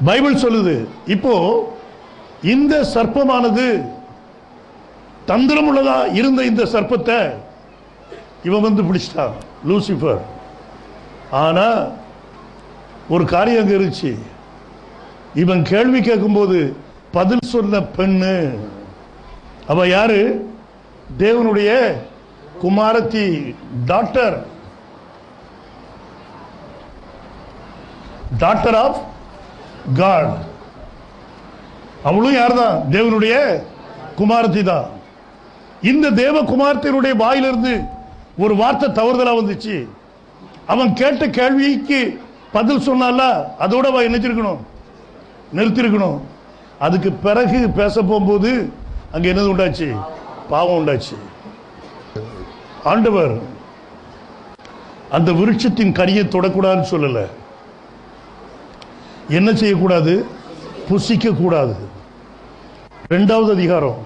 Bible சொல்லுது. இப்போ இந்த சர்ப்பமானது தந்திரம் உள்ளதா இருந்த இந்த சர்ப்பத்தை இவன் வந்து பிடிச்சிட்டான், லூசிபர். ஆனா ஒரு காரியம் அங்க இருந்துச்சு. இவன் கேள்வி கேட்கும்போது பதில் சொன்ன பெண்ணு அவ யாரு? தேவனுடைய குமாரத்தி, டாக்டர் ஆஃப் காட். அவளும் யார்தான்? தேவனுடைய குமாரத்தி தான். இந்த தேவ குமாரத்தினுடைய வாயிலிருந்து ஒரு வார்த்தை தவறுதலா வந்துச்சு. அவன் கேட்ட கேள்விக்கு பதில் சொன்னால அதோட அவன் நினைச்சிருக்கணும், நிறுத்திருக்கணும். அதுக்கு பிறகு பேச போகும்போது அங்க என்னது உண்டாச்சு? பாவம் உண்டாச்சு. ஆண்டவர் அந்த விருட்சத்தின் கனியை தொடக்கூடாதுன்னு சொல்லல. என்ன செய்யக்கூடாது? புசிக்க கூடாது. 2வது அதிகாரம்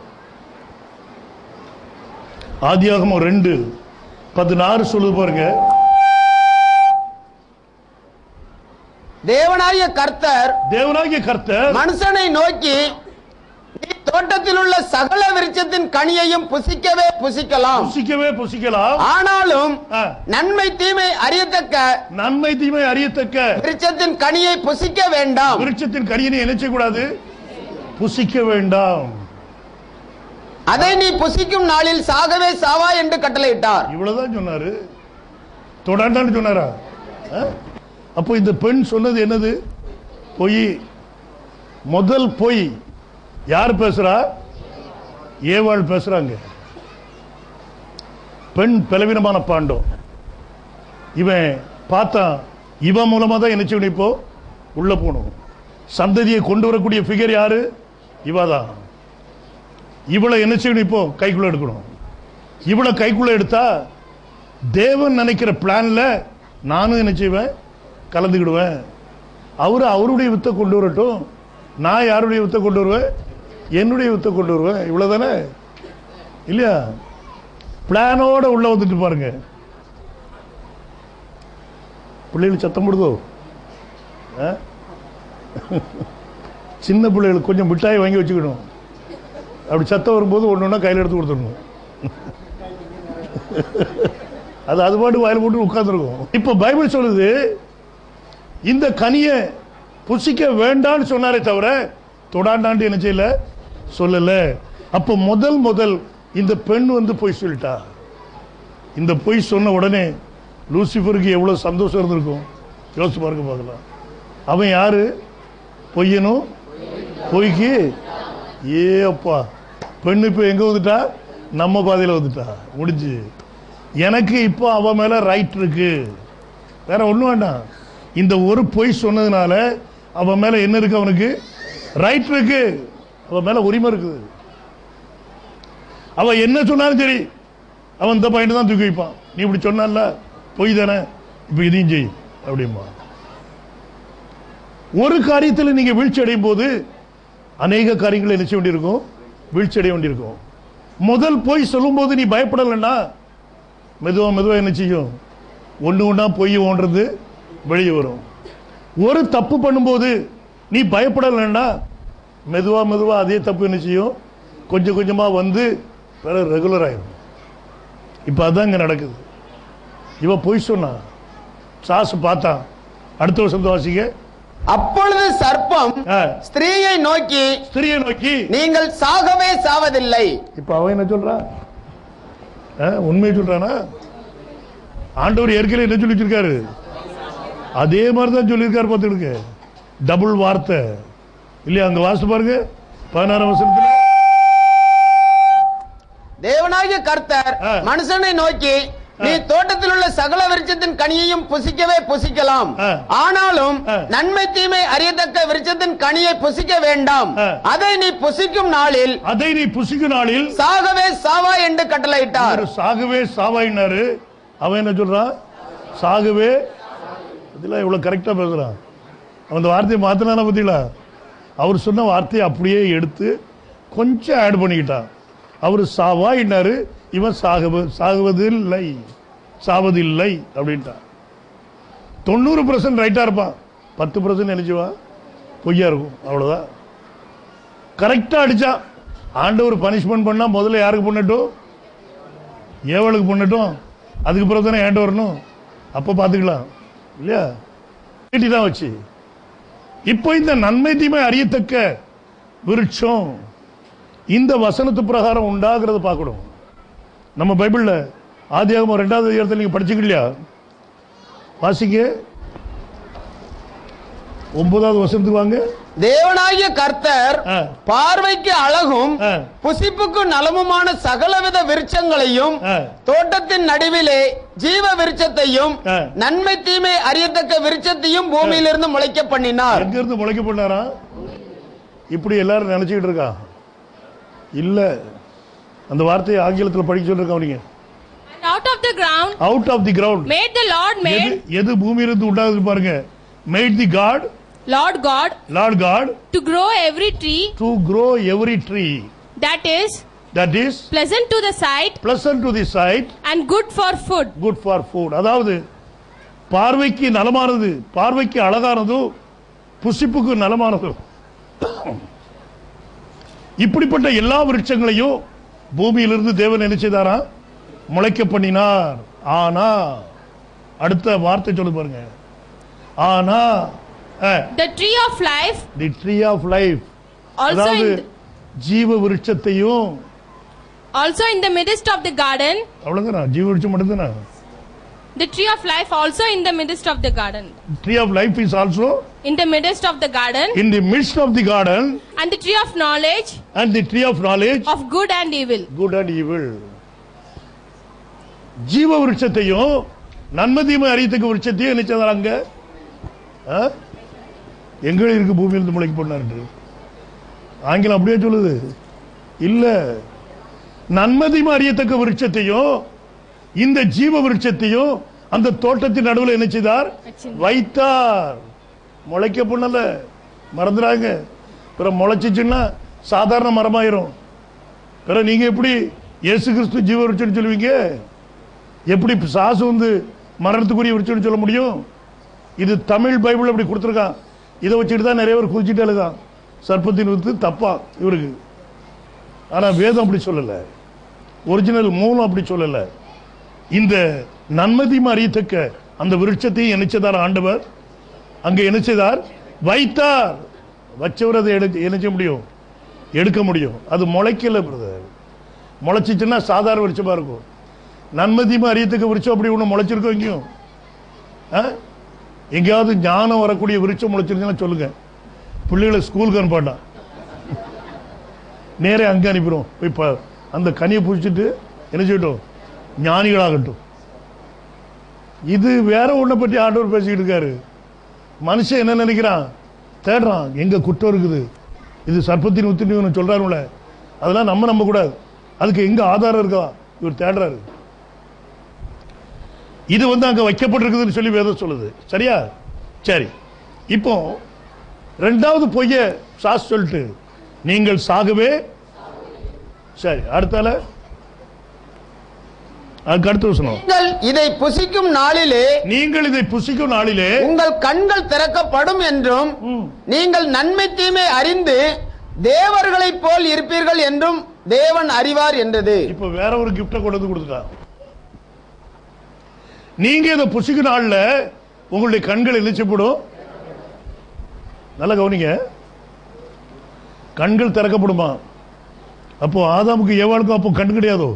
ஆதியாகமம் 2:16 சொல்லுது பாருங்க. தேவனாகிய கர்த்தர் மனுஷனை நோக்கி, நீ தோட்டத்தில் உள்ள சகல விருட்சத்தின் கனியையும் புசிக்கவே புசிக்கலாம், ஆனாலும் நன்மை தீமை அறியத்தக்க விருட்சத்தின் கனியை புசிக்க வேண்டாம். விருட்சத்தின் கனியை என்ன செய்யக்கூடாது? புசிக்க வேண்டாம். அதை நீ புசிக்கும் நாளில் சாகவே சாவா என்று கட்டளையிட்டார். இவ்வளவுதான் சொன்னாரு. தொடாண்டான்னு சொன்னாரா? அப்போ இந்த பெண் சொன்னது என்னது? பொய். முதல் பொய் யார் பேசுறா? ஏவாள் பேசுறாங்க. பெண் பலவீனமான பாண்டம். இவன் பார்த்தா இவன் மூலமா தான் என்ன செய்யணும்? இப்போ உள்ள போகணும். சந்ததியை கொண்டு வரக்கூடிய ஃபிகர் யாரு? இவதான். இவளை என்ன செய்யணும்? இப்போ கைக்குள்ள எடுக்கணும். இவளை கைக்குள்ள எடுத்தா தேவன் நினைக்கிற பிளான்ல நானும் என்ன செய்வேன்? கலந்துக்கிடுவேன். அவருடைய வித்தை கொண்டு வரட்டும், நான் யாருடைய வித்தை கொண்டு வருவேன்? என்னுடைய வித்தை கொண்டு வருவேன். இவ்வளவுதானே இல்லையா? பிளானோட உள்ள வந்துட்டு பாருங்க. பிள்ளைகள் சத்தம் போடுதோ? சின்ன பிள்ளைகளுக்கு கொஞ்சம் மிட்டாய் வாங்கி வச்சுக்கணும். அப்படி சத்தம் வரும்போது ஒன்று ஒன்றா கையில் எடுத்து கொடுத்துடணும். அது பாட்டு வாயில் போட்டு உட்கார்ந்துருக்கும். இப்போ பைபிள் சொல்லுது இந்த கனியை புசிக்க வேண்டான்னு சொன்னாரே தவிர தொடாண்டாண்டு என்ன செய்யல, சொல்லல. அப்போ முதல் இந்த பெண் வந்து பொய் சொல்லிட்டா. இந்த பொய் சொன்ன உடனே லூசிபருக்கு எவ்வளவு சந்தோஷம் இருந்திருக்கும் யோசிச்சு பாருங்க பார்க்கலாம். அவன் யாரு? பொய்யனும் பொய்க்கு. ஏ அப்பா, பெண் இப்போ எங்க வந்துட்டா? நம்ம பாதையில் வந்துட்டா. முடிஞ்சு. எனக்கு இப்போ அவன் மேல ரைட் இருக்கு, வேற ஒண்ணும் வேண்டாம். இந்த ஒரு பொய் சொன்னதுனால அவன் மேல என்ன இருக்கு? அவனுக்கு ரைட் இருக்கு, அவன் மேல உரிமை இருக்குது. அவன் என்ன சொன்னாலும் சரி, அவன் இந்த பாயிண்ட் தான் தூக்கி வைப்பான். நீ இப்படி சொன்னால பொய் தானே, இப்ப இதையும் செய் அப்படிமா. ஒரு காரியத்தில் நீங்க வீழ்ச்சி அடையும் போது அநேக காரியங்களை என்ன செய்ய வேண்டியிருக்கும்? வீழ்ச்சி அடைய வேண்டியிருக்கும். முதல் பொய் சொல்லும் போது நீ பயப்படலைன்னா மெதுவா என்ன செய்யும்? ஒண்ணா பொய் ஓன்றது வெளியே வரும். ஒரு தப்பு பண்ணும்போது நீ பயப்படலைன்னா மெதுவா அதே தப்பு என்ன செய்யும்? கொஞ்சம் கொஞ்சமா வந்து ரெகுலர் ஆயிடும். இப்ப அதான் இங்க நடக்குது. இவ பொய் சொன்னா, சாசு பார்த்தா. அடுத்த வருஷம் வாசிக்க. அப்பொழுது சர்ப்பம் ஸ்திரீயை நோக்கி நீங்கள் சாகவே சாவதில்லை. இப்ப அவன் என்ன சொல்றா? உண்மையை சொல்றானா? ஆண்டவர் ஏற்கனவே என்ன சொல்லி வச்சிருக்காரு? அதே மாதிரிதான் சொல்லியிருக்காரு. பார்த்துடுங்க, டபுள் வார்த்தை இல்லையா? அங்க வாசித்து பாருங்க 16ஆம் வசனத்துல. தேவனாகிய கர்த்தர் மனுஷனை நோக்கி, நீ தோட்டத்தில் உள்ள சகல விருட்சத்தின் கனியையும் புசிக்கவே புசிக்கலாம், ஆனாலும் நன்மை தீமை அறியத்தக்க விருட்சத்தின் கனியை புசிக்க வேண்டாம். அதை நீ புசிக்கும் நாளில் சாகவே சாவா என்று கட்டளையிட்டார். சாகவே சாவாயினாரு. அவன் என்ன சொல்றான்? சாகவே. இதெல்லாம் இவ்வளவு கரெக்டா பேசுறான். அவன் அந்த வார்த்தையை மாத்தினா பத்திங்களா? அவர் சொன்ன வார்த்தையை அப்படியே எடுத்து கொஞ்சம் ஆட் பண்ணிக்கிட்டான். அவரு சாவாயினாரு, இவன் சாகுவதில்லை அப்படின்ட்டான். 90% ரைட்டா இருப்பான், 10% நினைச்சுவான் பொய்யா இருக்கும். அவ்வளவுதான். கரெக்டா அடிச்சா ஆண்டவர் பனிஷ்மெண்ட் பண்ணா முதல்ல யாருக்கு பண்ணட்டும்? ஏவலுக்கு பண்ணட்டும். அதுக்கு பிறகு தானே ஏண்ட வரணும். அப்ப பாத்துக்கலாம் இல்லையா? தான் வச்சு இப்போ இந்த நன்மை தீமை அறியத்தக்க விருட்சம் இந்த வசனத்து பிரகாரம் உண்டாகிறத பார்க்கணும். நம்ம பைபிள்ல ஆதியாகமம் 2வது அதிகாரத்தில் நீங்க படிச்சுக்கலையா? வாசிங்க 9வது வசனத்துக்கு வாங்க. தேவனாகிய கர்த்தர் பார்வைக்கு அழகும் புசிப்புக்கு நலமுமான சகலவித விருட்சங்களையும் தோட்டத்தின் நடுவிலே ஜீவ விருட்சத்தையும் நன்மை தீமை அறியத்தக்க விருட்சத்தையும் பூமியிலிருந்து முளைக்க பண்ணினார். எங்க இருந்து முளைக்க பண்ணாரா? இப்படி எல்லாரும் நினைச்சுக்கிட்டு இருக்கா? இல்ல, அந்த வார்த்தையை ஆங்கிலத்தில் படிக்க சொல்லிருக்கோம். நீங்க out of the ground, out of the ground made the Lord made. எது பூமியிலிருந்து உண்டாகுது பாருங்க. made the God, Lord God to grow every tree that is pleasant to the sight and good for food. அதாவது பார்வைக்கு நலமானது, பார்வைக்கு அழகானது, புசிப்புக்கு நலமானது, இப்படிப்பட்ட எல்லா விருட்சங்களையும் பூமியிலிருந்து தேவன் என்ன செய்தாரா? முளைக்க பண்ணினார். ஆனா அடுத்த வார்த்தை சொல்லு பாருங்க. ஆனா the tree of life அதாவது ஜீவ விருட்சத்தையும் also in the midst of the garden. அவ்வளவுதான். ஜீவ விருட்சம் மட்டும்தானா? The tree of life also in the midst of the garden. Tree of life is also in the midst of the garden. In the midst of the garden. And the tree of knowledge. And the tree of knowledge of good and evil. Good and evil. ஜீவ விருட்சத்தையும் நன்மை தீமை அறியத்தக்க விருட்சத்தையும் என்ன செய்தாங்க? எங்க இருக்கு? பூமியிலிருந்து முளைக்க பண்ணாரு. ஆங்கிலம் அப்படியே சொல்லுது. இல்ல, நன்மை தீமை அறியத்தக்க விருட்சத்தையும் இந்த ஜீவ விருட்சத்தையும் அந்த தோட்டத்தின் நடுவில் என்ன செய்தார்? வைத்தார். முளைக்க பண்ணல, மறந்துறாங்க. பிற முளைச்சிச்சுன்னா சாதாரண மரமாயிரும். பிற நீங்க எப்படி இயேசு கிறிஸ்து ஜீவ விருட்சம் சொல்லுவீங்க? எப்படி சாசு மரணத்துக்குரிய விருட்சம் சொல்ல முடியும்? இது தமிழ் பைபிள் அப்படி கொடுத்துருக்கான். இதை வச்சுட்டு தான் நிறைய பேர் குதிச்சுட்டு எழுதான். சர்ப்பத்தின் வித்து தப்பா இவருக்கு. ஆனா வேதம் அப்படி சொல்லல, ஒரிஜினல் மூலம் அப்படி சொல்லல. இந்த நன்மை தீமை அறியத்தக்க அந்த விருட்சத்தையும் நினைச்சதார் ஆண்டவர். அங்க என்ன செய்தார்? வைத்தார். வச்சவர் அதை என்ன செய்ய முடியும்? எடுக்க முடியும். அது முளைக்கல பிரதர். முளைச்சிச்சுன்னா சாதாரண விருட்சமா இருக்கும். நன்மை தீமை அறியத்தக்க விருட்சம் அப்படி ஒண்ணு முளைச்சிருக்கோம் எங்கேயும்? எங்கேயாவது ஞானம் வரக்கூடிய விருட்சம் முளைச்சிருந்தா சொல்லுங்க. பிள்ளைகளை ஸ்கூலுக்கு அனுப்பாட்டான், நேரே அங்கே அனுப்பிடும். இப்ப அந்த கனியை புடிச்சிட்டு என்ன செய்யட்டும்? ஞானிகளாகட்டும். இது வேற ஒன்றை பற்றி ஆண்டவர் பேசிக்கிட்டு இருக்காரு. மனுஷன் என்ன நினைக்கிறான்? தேடுறான், எங்க குற்றம் இருக்குது, இது சர்ப்பத்தின் உத்தின்னு சொல்றாருல, அதெல்லாம் நம்ப கூடாது. அதுக்கு எங்க ஆதாரம் இருக்கா? இவர் தேடுறாரு. இது அங்க வைக்கப்பட்டிருக்குதுன்னு சொல்லி வேதம் சொல்லுது. சரியா? சரி. இப்போ ரெண்டாவது பொய்ய சாஸ் சொல்லிட்டு நீங்கள் சாகவே. சரி, அடுத்தால அடுத்து சொன்னோம். இதை புசிக்கும் நாளிலே, நீங்கள் இதை புசிக்கும் நாளிலே உங்கள் கண்கள் திறக்கப்படும் என்றும் நீங்கள் நன்மை தீமை அறிந்து தேவர்களைப் போல் இருப்பீர்கள் என்றும் தேவன் அறிவார் என்றது. இப்ப வேற ஒரு கிஃப்ட கொண்டு கொடுத்துட்டா. நீங்க இதை புசிக்கும் நாள்ல உங்களுடைய கண்கள் எழுச்சப்படும். நல்ல கவனிங்க, கண்கள் திறக்கப்படுமா? அப்போ ஆதாமுக்கு ஏவாளுக்கும் அப்போ கண் கிடையாதோ?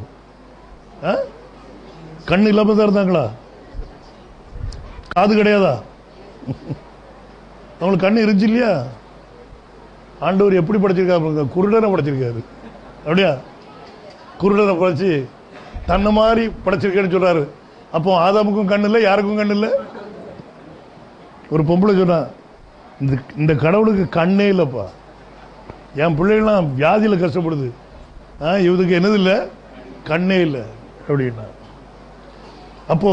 கண் இல்லாம தான் இருந்தாங்களா? காது கிடையாதா? அவங்களுக்கு கண்ணு இருந்துச்சு இல்லையா? ஆண்டவர் எப்படி படைச்சிருக்காரு? குருடனை படைச்சிருக்காரு. அப்படியா? குருடனை படைச்சு தன்னை மாதிரி படைச்சிருக்கேன்னு சொல்றாரு. அப்போ ஆதாமுக்கும் கண் இல்லை, யாருக்கும் கண் இல்லை. ஒரு பொம்பளை சொன்னா, இந்த கடவுளுக்கு கண்ணே இல்லப்பா, என் பிள்ளைகள்லாம் வியாதியில கஷ்டப்படுது, இவருக்கு என்னது இல்லை? கண்ணே இல்லை அப்படின்னா. அப்போ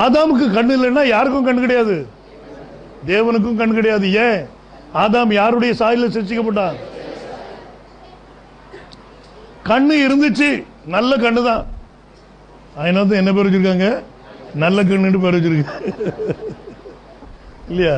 ஆதாமுக்கு கண் இல்லைன்னா யாருக்கும் கண் கிடையாது, தேவனுக்கும் கண் கிடையாது. ஏன்? ஆதாம் யாருடைய சாயலில் சிருஷ்டிக்கப்பட்டான்? கண்ணு இருந்துச்சு, நல்ல கண்ணு தான். அதனால என்ன பேர் வச்சிருக்காங்க? நல்ல கண்ணுன்னு பேர் வச்சிருக்க இல்லையா?